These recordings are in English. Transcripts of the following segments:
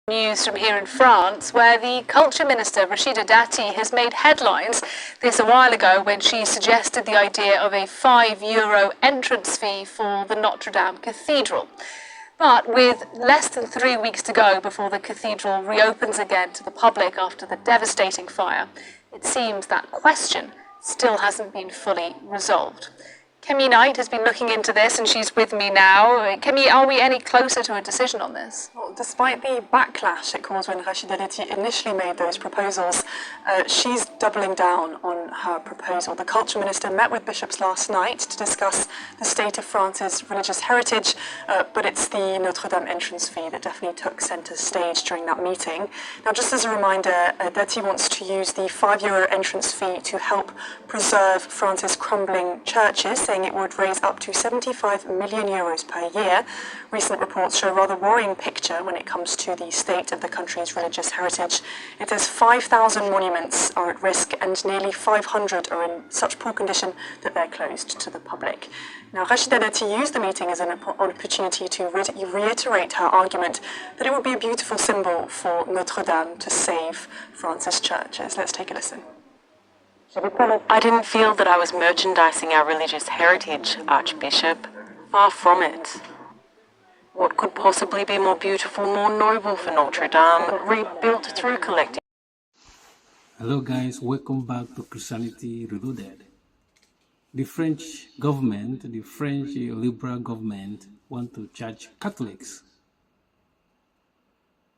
News from here in France, where the culture minister Rachida Dati has made headlines this a while ago when she suggested the idea of a €5 entrance fee for the Notre Dame Cathedral. But with less than 3 weeks to go before the cathedral reopens again to the public after the devastating fire, it seems that question still hasn't been fully resolved. Kemi Knight has been looking into this and she's with me now. Kemi, are we any closer to a decision on this? Well, despite the backlash it caused when Rachida Dati initially made those proposals, she's doubling down on her proposal. The culture minister met with bishops last night to discuss the state of France's religious heritage, but it's the Notre Dame entrance fee that definitely took centre stage during that meeting. Now, just as a reminder, Dati wants to use the €5 entrance fee to help preserve France's crumbling churches, saying it would raise up to €75 million per year. Recent reports show a rather worrying picture when it comes to the state of the country's religious heritage. It says 5,000 monuments are at risk and nearly 500 are in such poor condition that they're closed to the public. Now, Rachida Dati used the meeting as an opportunity to reiterate her argument that it would be a beautiful symbol for Notre Dame to save France's churches. Let's take a listen. I didn't feel that I was merchandising our religious heritage, Archbishop. Far from it. What could possibly be more beautiful, more noble for Notre Dame, rebuilt through collective... Hello guys, welcome back to Christianity Reloaded. The French government, the French liberal government, want to charge Catholics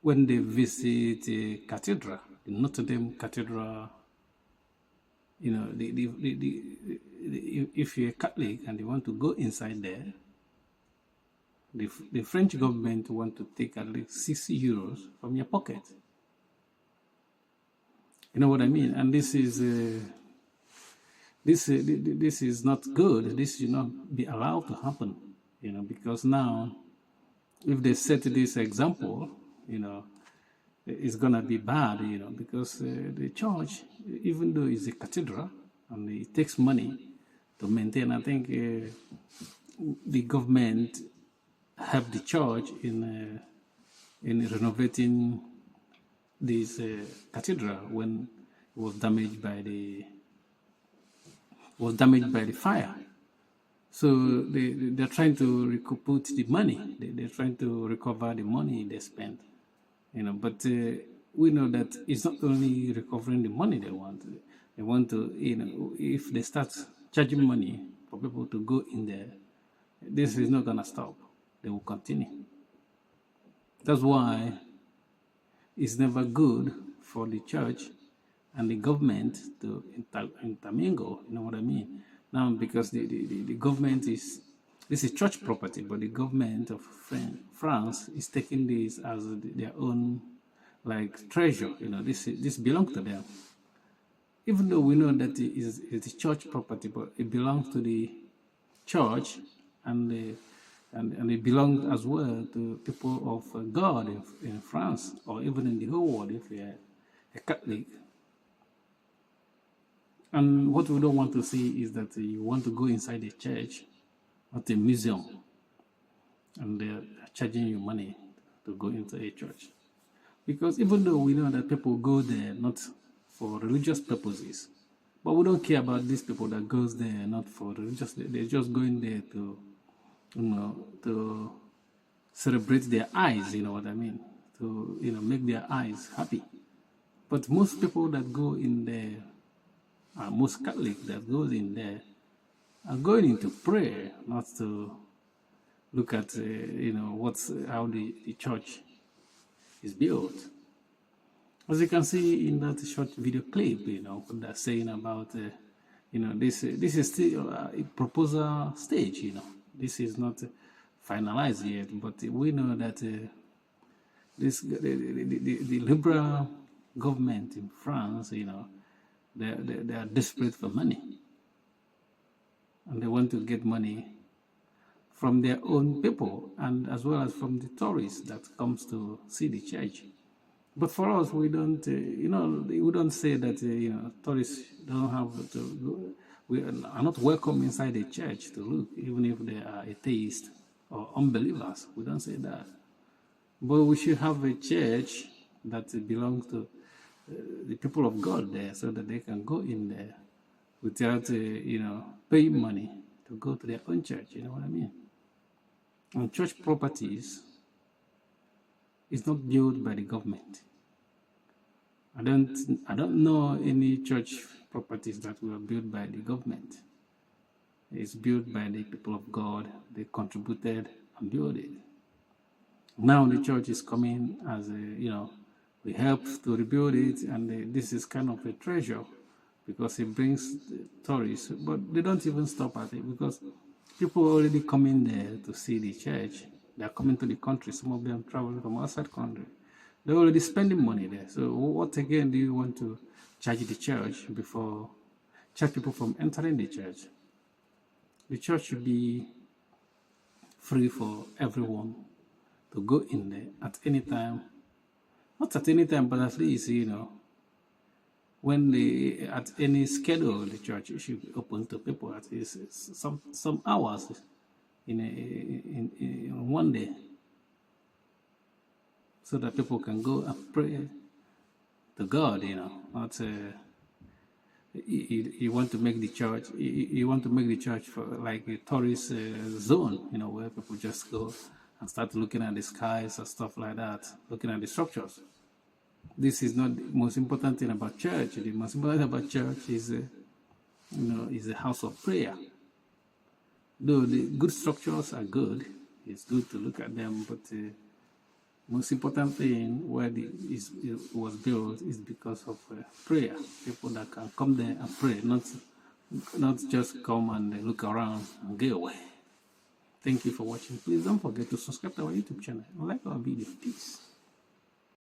when they visit a cathedral, the Notre Dame Cathedral. You know, if you're a Catholic and you want to go inside there, the French government want to take at least €6 from your pocket. You know what I mean? And this is not good. This should not be allowed to happen. You know, because now, if they set this example, you know, it's gonna be bad, you know, because the church, even though it's a cathedral and it takes money to maintain, I think the government helped the church in renovating this cathedral when it was damaged by the fire. So they're trying to recoup the money. They're trying to recover the money they spent. You know, but we know that it's not only recovering the money they want. They want to, you know, if they start charging money for people to go in there, this is not going to stop. They will continue. That's why it's never good for the church and the government to intermingle, you know what I mean? Now, because the government is, this is church property, but the government of France is taking this as their own, like, treasure. You know, this belongs to them. Even though we know that it is church property, but it belongs to the church, and it belongs as well to people of God in France, or even in the whole world if you're a Catholic. And what we don't want to see is that you want to go inside a church, not a museum, and they're charging you money to go into a church. Because even though we know that people go there not for religious purposes, but we don't care about these people that goes there not for religious, they're just going there to, you know, to celebrate their eyes, you know what I mean, to, you know, make their eyes happy. But most people that go in there, most Catholics that goes in there, are going into prayer, not to look at, you know, how the church is built. As you can see in that short video clip, you know, what they're saying about, you know, this is still a proposal stage, you know. This is not finalized yet, but we know that the liberal government in France, you know, they are desperate for money. And they want to get money from their own people and as well as from the tourists that comes to see the church. But for us, we don't, you know, we don't say that, you know, tourists don't have to go. We are not welcome inside the church to look, even if they are atheists or unbelievers. We don't say that. But we should have a church that belongs to the people of God there, so that they can go in there without, paying money to go to their own church. You know what I mean? And church properties is not built by the government. I don't know any church properties that were built by the government. It's built by the people of God. They contributed and built it. Now the church is coming as we help to rebuild it, and this is kind of a treasure because it brings tourists. But they don't even stop at it because people are already coming there to see the church. They are coming to the country. Some of them traveling from outside country. They're already spending money there. So what again do you want to charge the church charge people from entering the church? The church should be free for everyone to go in there at any time. Not at any time, but at least, when at any schedule, the church should be open to people at least some hours in one day, so that people can go and pray to God. Not you want to make the church. You want to make the church for like a tourist zone. Where people just go and start looking at the skies and stuff like that, looking at the structures. This is not the most important thing about church. The most important thing about church is a house of prayer. Though the good structures are good, it's good to look at them, but the most important thing where it was built is because of prayer. People that can come there and pray, not just come and look around and get away. Thank you for watching. Please don't forget to subscribe to our YouTube channel and like our video. Peace.